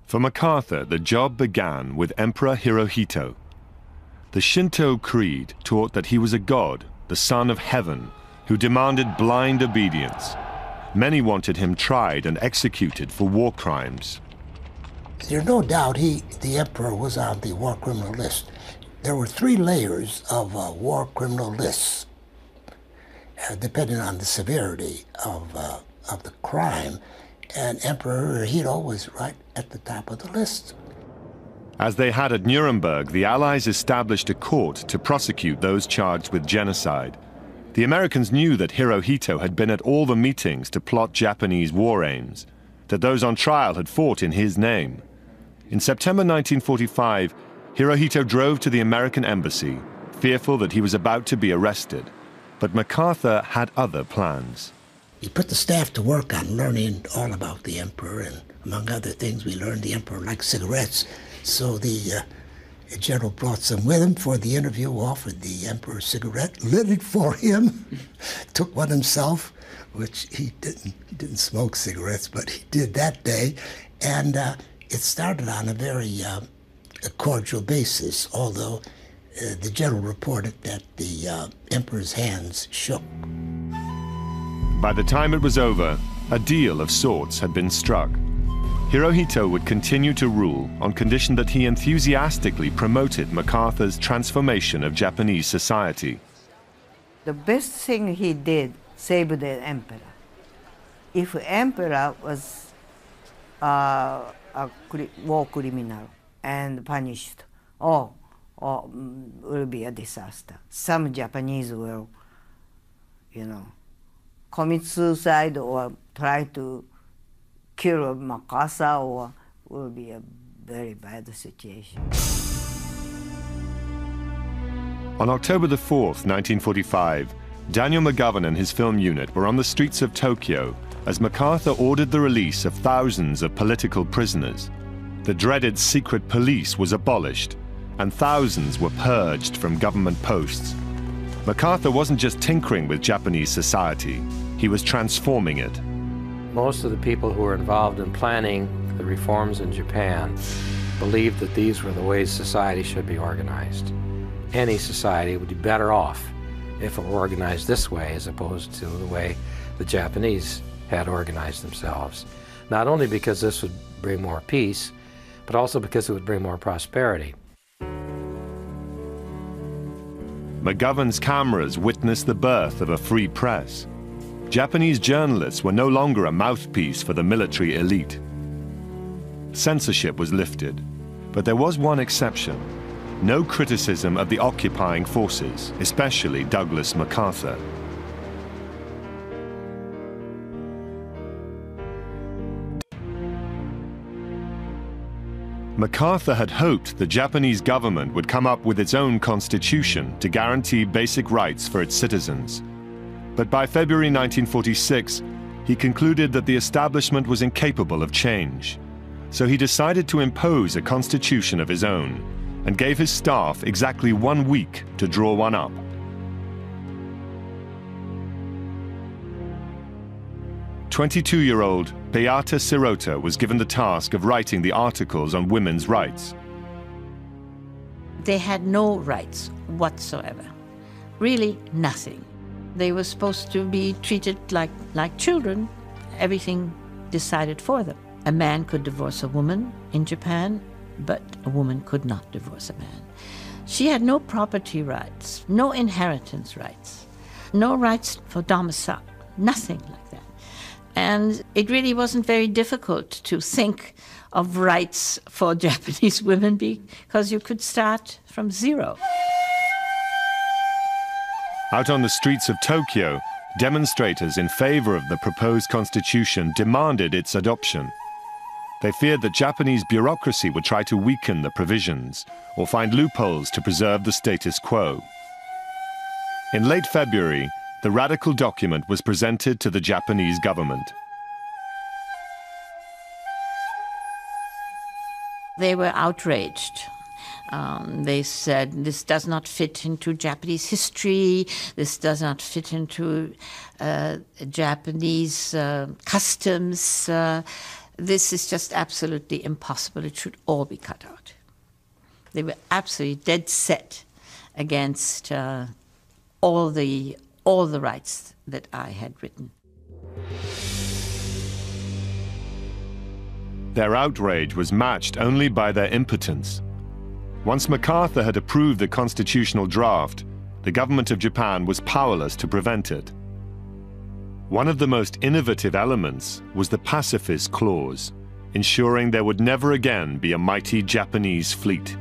For MacArthur, the job began with Emperor Hirohito. The Shinto creed taught that he was a god, the son of heaven, who demanded blind obedience. Many wanted him tried and executed for war crimes. There's no doubt the emperor was on the war criminal list. There were 3 layers of war criminal lists, depending on the severity of the crime, and Emperor Hirohito was right at the top of the list. As they had at Nuremberg, the Allies established a court to prosecute those charged with genocide. The Americans knew that Hirohito had been at all the meetings to plot Japanese war aims, that those on trial had fought in his name. In September 1945, Hirohito drove to the American embassy, fearful that he was about to be arrested. But MacArthur had other plans. He put the staff to work on learning all about the emperor, and among other things, we learned the emperor liked cigarettes. So the general brought some with him for the interview, offered the emperor a cigarette, lit it for him, took one himself, which he didn't smoke cigarettes, but he did that day. And it started on a very cordial basis, although the general reported that the emperor's hands shook. By the time it was over, a deal of sorts had been struck. Hirohito would continue to rule on condition that he enthusiastically promoted MacArthur's transformation of Japanese society. The best thing he did saved the emperor. If emperor was a war criminal and punished, will be a disaster. Some Japanese will, commit suicide or try to kill MacArthur, or will be a very bad situation. On October the 4th, 1945, Daniel McGovern and his film unit were on the streets of Tokyo as MacArthur ordered the release of thousands of political prisoners. The dreaded secret police was abolished, and thousands were purged from government posts. MacArthur wasn't just tinkering with Japanese society, he was transforming it. Most of the people who were involved in planning the reforms in Japan believed that these were the ways society should be organized. Any society would be better off if it were organized this way as opposed to the way the Japanese had organized themselves. Not only because this would bring more peace, but also because it would bring more prosperity. McGovern's cameras witnessed the birth of a free press. Japanese journalists were no longer a mouthpiece for the military elite. Censorship was lifted, but there was one exception: no criticism of the occupying forces, especially Douglas MacArthur. MacArthur had hoped the Japanese government would come up with its own constitution to guarantee basic rights for its citizens. But by February 1946, he concluded that the establishment was incapable of change. So he decided to impose a constitution of his own and gave his staff exactly 1 week to draw one up. "22-year-old Beata Sirota was given the task of writing the articles on women's rights. They had no rights whatsoever, really nothing. They were supposed to be treated like children, everything decided for them. A man could divorce a woman in Japan, but a woman could not divorce a man. She had no property rights, no inheritance rights, no rights for domicile, nothing like that. And it really wasn't very difficult to think of rights for Japanese women because you could start from zero. Out on the streets of Tokyo, demonstrators in favor of the proposed constitution demanded its adoption. They feared that Japanese bureaucracy would try to weaken the provisions or find loopholes to preserve the status quo. In late February, the radical document was presented to the Japanese government. They were outraged. They said, this does not fit into Japanese history, this does not fit into Japanese customs, this is just absolutely impossible. It should all be cut out. They were absolutely dead set against all the rights that I had written. Their outrage was matched only by their impotence. Once MacArthur had approved the constitutional draft, the government of Japan was powerless to prevent it. One of the most innovative elements was the pacifist clause, ensuring there would never again be a mighty Japanese fleet.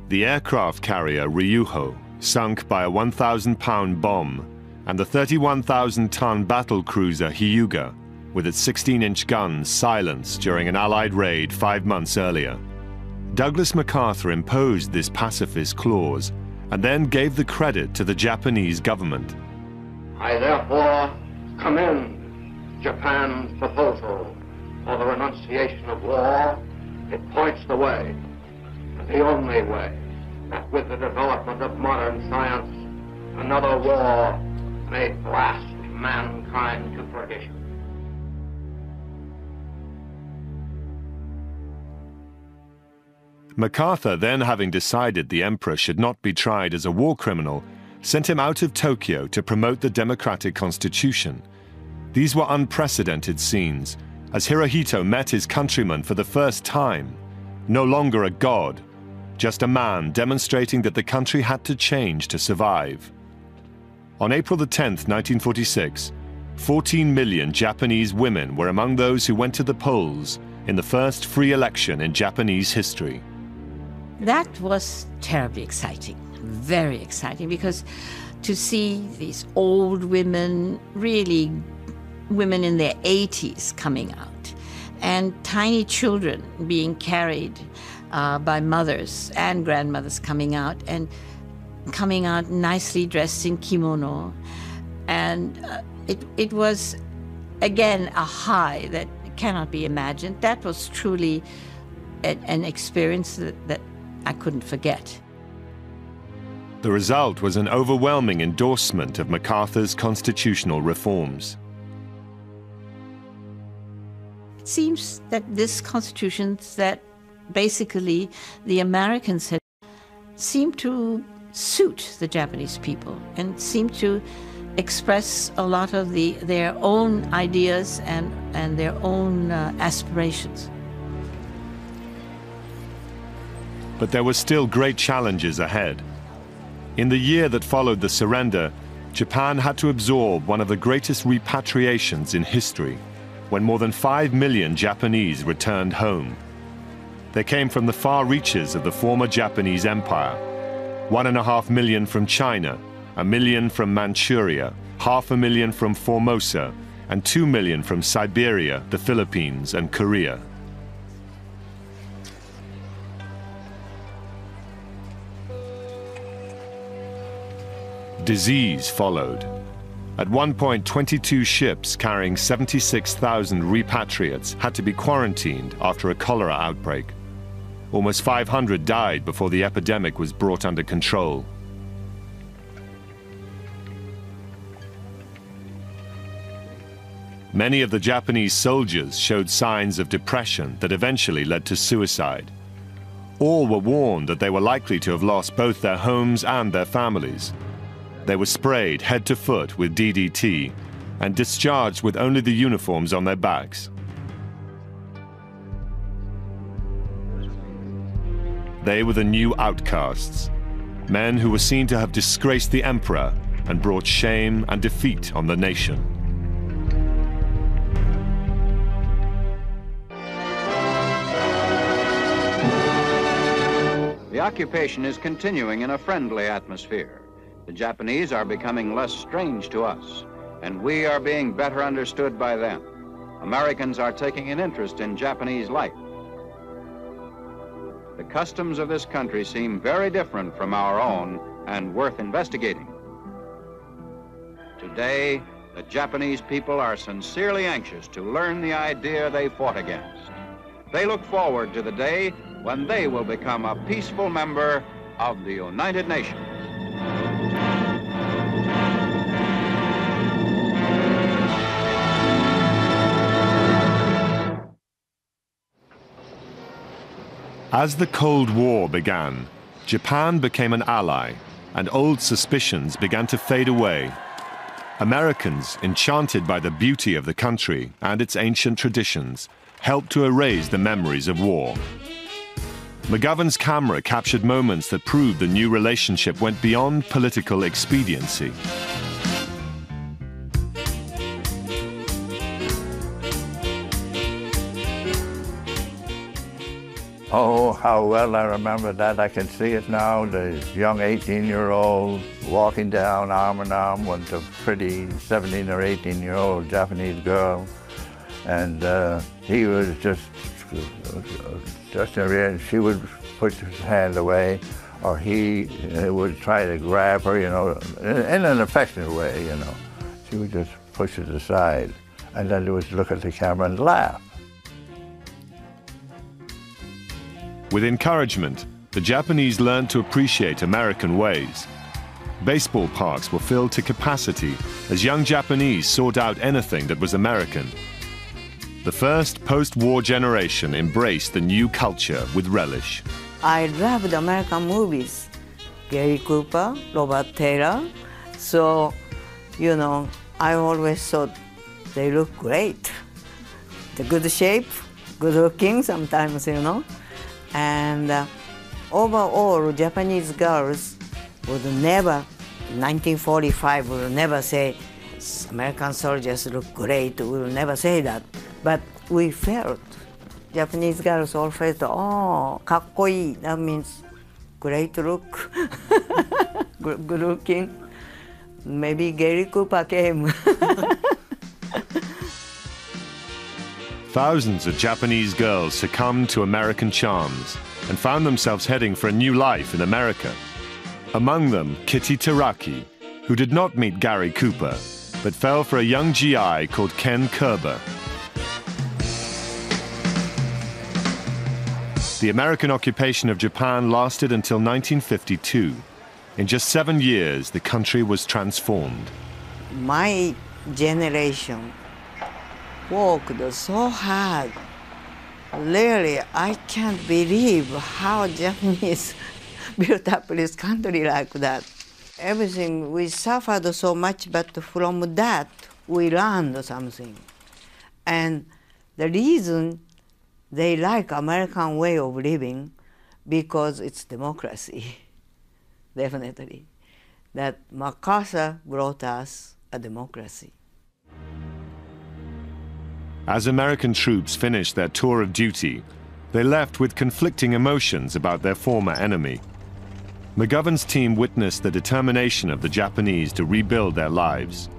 The aircraft carrier Ryuho, sunk by a 1,000-pound bomb, and the 31,000-ton battle cruiser Hyuga, with its 16-inch guns silenced during an Allied raid 5 months earlier. Douglas MacArthur imposed this pacifist clause and then gave the credit to the Japanese government. I therefore commend Japan's proposal for the renunciation of war. It points the way, and the only way, that with the development of modern science, another war may blast mankind to perdition. MacArthur, then having decided the emperor should not be tried as a war criminal, sent him out of Tokyo to promote the democratic constitution. These were unprecedented scenes, as Hirohito met his countrymen for the first time. No longer a god, just a man demonstrating that the country had to change to survive. On April the 10th, 1946, 14 million Japanese women were among those who went to the polls in the first free election in Japanese history. That was terribly exciting, very exciting, because to see these old women, really women in their 80s coming out, and tiny children being carried by mothers and grandmothers coming out nicely dressed in kimono. And it was, again, a high that cannot be imagined. That was truly an experience that I couldn't forget. The result was an overwhelming endorsement of MacArthur's constitutional reforms. It seems that this constitution that basically the Americans had seemed to suit the Japanese people and seemed to express a lot of their own ideas and their own aspirations. But there were still great challenges ahead. In the year that followed the surrender, Japan had to absorb one of the greatest repatriations in history, when more than 5 million Japanese returned home. They came from the far reaches of the former Japanese Empire. 1.5 million from China, 1 million from Manchuria, 500,000 from Formosa, and 2 million from Siberia, the Philippines, and Korea. Disease followed. At one point, 22 ships carrying 76,000 repatriates had to be quarantined after a cholera outbreak. Almost 500 died before the epidemic was brought under control. Many of the Japanese soldiers showed signs of depression that eventually led to suicide. All were warned that they were likely to have lost both their homes and their families. They were sprayed head to foot with DDT and discharged with only the uniforms on their backs. They were the new outcasts, men who were seen to have disgraced the emperor and brought shame and defeat on the nation. The occupation is continuing in a friendly atmosphere. The Japanese are becoming less strange to us, and we are being better understood by them. Americans are taking an interest in Japanese life. The customs of this country seem very different from our own and worth investigating. Today, the Japanese people are sincerely anxious to learn the idea they fought against. They look forward to the day when they will become a peaceful member of the United Nations. As the Cold War began, Japan became an ally, and old suspicions began to fade away. Americans, enchanted by the beauty of the country and its ancient traditions, helped to erase the memories of war. McGovern's camera captured moments that proved the new relationship went beyond political expediency. Oh, how well I remember that. I can see it now, the young 18-year-old walking down arm in arm with a pretty 17 or 18-year-old Japanese girl. And he was just she would push his hand away, or he would try to grab her, you know, in an affectionate way, you know. She would just push it aside, and then they would look at the camera and laugh. With encouragement, the Japanese learned to appreciate American ways. Baseball parks were filled to capacity as young Japanese sought out anything that was American. The first post-war generation embraced the new culture with relish. I loved American movies. Gary Cooper, Robert Taylor. So, you know, I always thought they look great. The good shape, good looking sometimes, you know. And overall, Japanese girls would never, in 1945, would never say, American soldiers look great. We will never say that. But we felt, Japanese girls all felt, oh, かっこいい. That means great look, good looking. Maybe Gary Cooper came. Thousands of Japanese girls succumbed to American charms and found themselves heading for a new life in America. Among them, Kitty Teraki, who did not meet Gary Cooper, but fell for a young GI called Ken Kerber. The American occupation of Japan lasted until 1952. In just 7 years, the country was transformed. My generation worked so hard. Really, I can't believe how Japanese built up this country like that. Everything, we suffered so much, but from that, we learned something. And the reason they like American way of living, because it's democracy, definitely. That MacArthur brought us a democracy. As American troops finished their tour of duty, they left with conflicting emotions about their former enemy. McGovern's team witnessed the determination of the Japanese to rebuild their lives.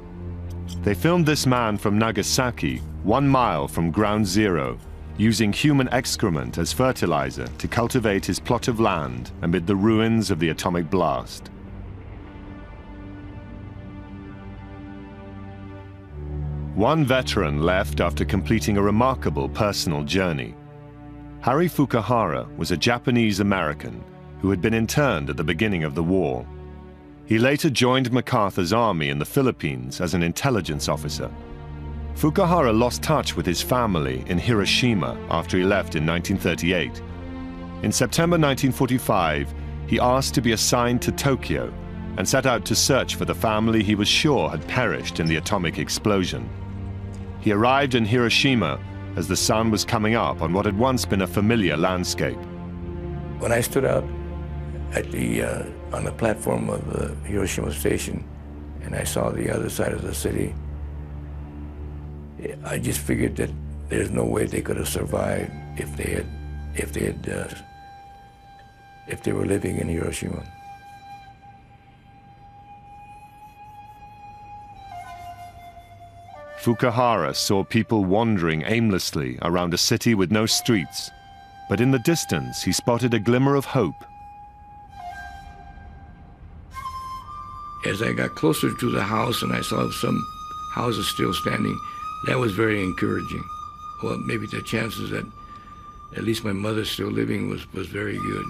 They filmed this man from Nagasaki, 1 mile from Ground Zero, using human excrement as fertilizer to cultivate his plot of land amid the ruins of the atomic blast. One veteran left after completing a remarkable personal journey. Harry Fukuhara was a Japanese American who had been interned at the beginning of the war. He later joined MacArthur's army in the Philippines as an intelligence officer. Fukuhara lost touch with his family in Hiroshima after he left in 1938. In September 1945, he asked to be assigned to Tokyo and set out to search for the family he was sure had perished in the atomic explosion. He arrived in Hiroshima as the sun was coming up on what had once been a familiar landscape. When I stood out at on the platform of the Hiroshima station and I saw the other side of the city, I just figured that there's no way they could have survived if they were living in Hiroshima. Fukuhara saw people wandering aimlessly around a city with no streets, but in the distance he spotted a glimmer of hope. As I got closer to the house and I saw some houses still standing, that was very encouraging. Well, maybe the chances that at least my mother's still living was very good.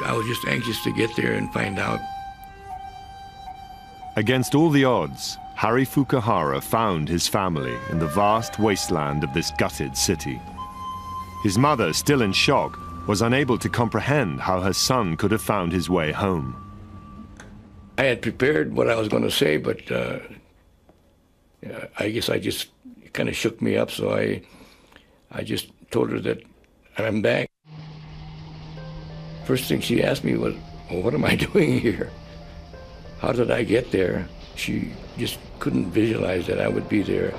I was just anxious to get there and find out. Against all the odds, Harry Fukuhara found his family in the vast wasteland of this gutted city. His mother, still in shock, was unable to comprehend how her son could have found his way home. I had prepared what I was going to say, but I guess it kind of shook me up, so I just told her that I'm back. First thing she asked me was, well, what am I doing here? How did I get there? She just couldn't visualize that I would be there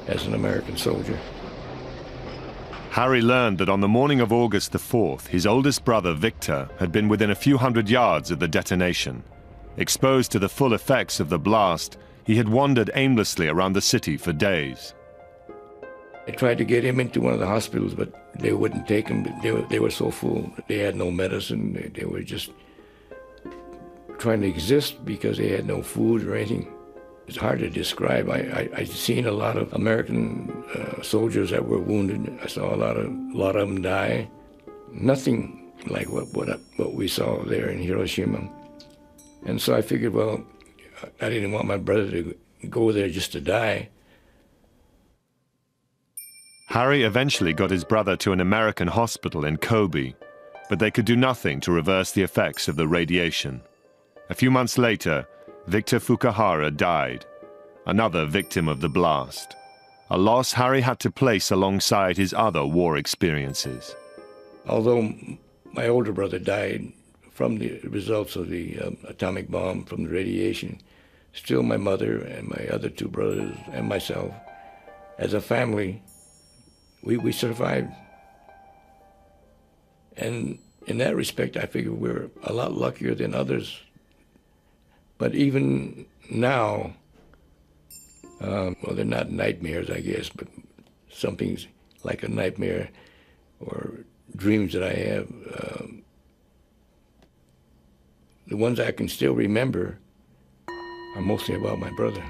as an American soldier. Harry learned that on the morning of August the 4th, his oldest brother, Victor, had been within a few hundred yards of the detonation. Exposed to the full effects of the blast, he had wandered aimlessly around the city for days. I tried to get him into one of the hospitals, but they wouldn't take him. They were so full. They had no medicine. They were just trying to exist because they had no food or anything. It's hard to describe. I've seen a lot of American soldiers that were wounded. I saw a lot of them die. Nothing like what we saw there in Hiroshima. And so I figured, well, I didn't want my brother to go there just to die. Harry eventually got his brother to an American hospital in Kobe, but they could do nothing to reverse the effects of the radiation. A few months later, Victor Fukuhara died, another victim of the blast, a loss Harry had to place alongside his other war experiences. Although my older brother died from the results of the atomic bomb, from the radiation, still my mother and my other two brothers and myself, as a family, we survived. And in that respect, I figure we're a lot luckier than others. But even now, well, they're not nightmares, I guess, but something's like a nightmare or dreams that I have. The ones I can still remember are mostly about my brother.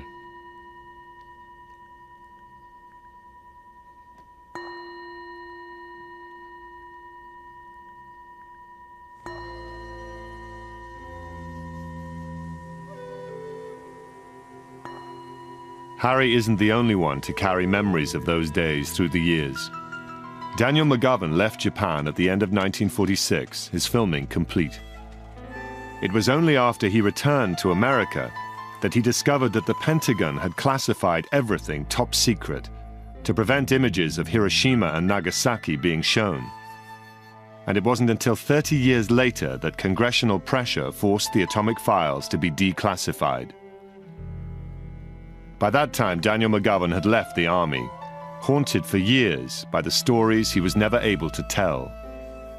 Harry isn't the only one to carry memories of those days through the years. Daniel McGovern left Japan at the end of 1946, his filming complete. It was only after he returned to America that he discovered that the Pentagon had classified everything top secret to prevent images of Hiroshima and Nagasaki being shown. And it wasn't until 30 years later that congressional pressure forced the atomic files to be declassified. By that time, Daniel McGovern had left the army, haunted for years by the stories he was never able to tell,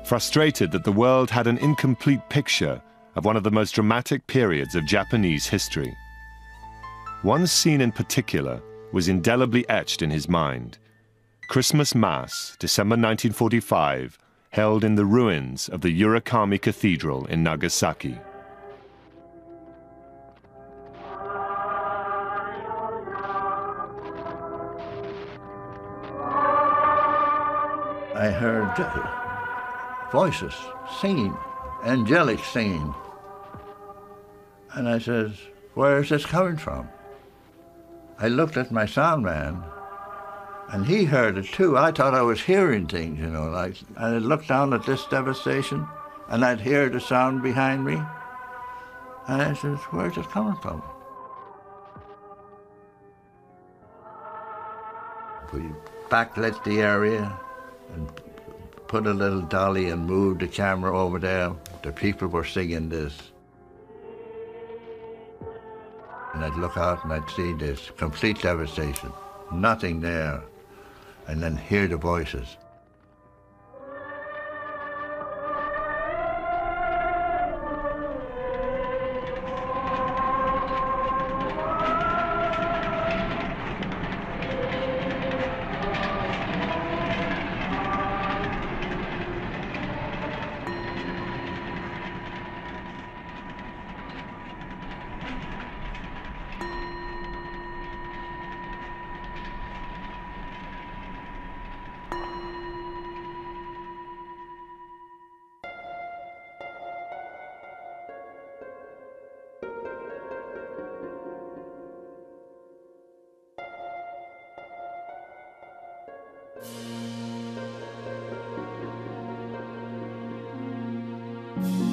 frustrated that the world had an incomplete picture of one of the most dramatic periods of Japanese history. One scene in particular was indelibly etched in his mind. Christmas Mass, December 1945, held in the ruins of the Urakami Cathedral in Nagasaki. I heard voices singing, angelic singing. And I says, where is this coming from? I looked at my sound man, and he heard it too. I thought I was hearing things, you know, and I looked down at this devastation, and I'd hear the sound behind me. And I says, where's it coming from? We backlit the area and put a little dolly and moved the camera over there. The people were singing this. And I'd look out and I'd see this complete devastation, nothing there, and then hear the voices. you.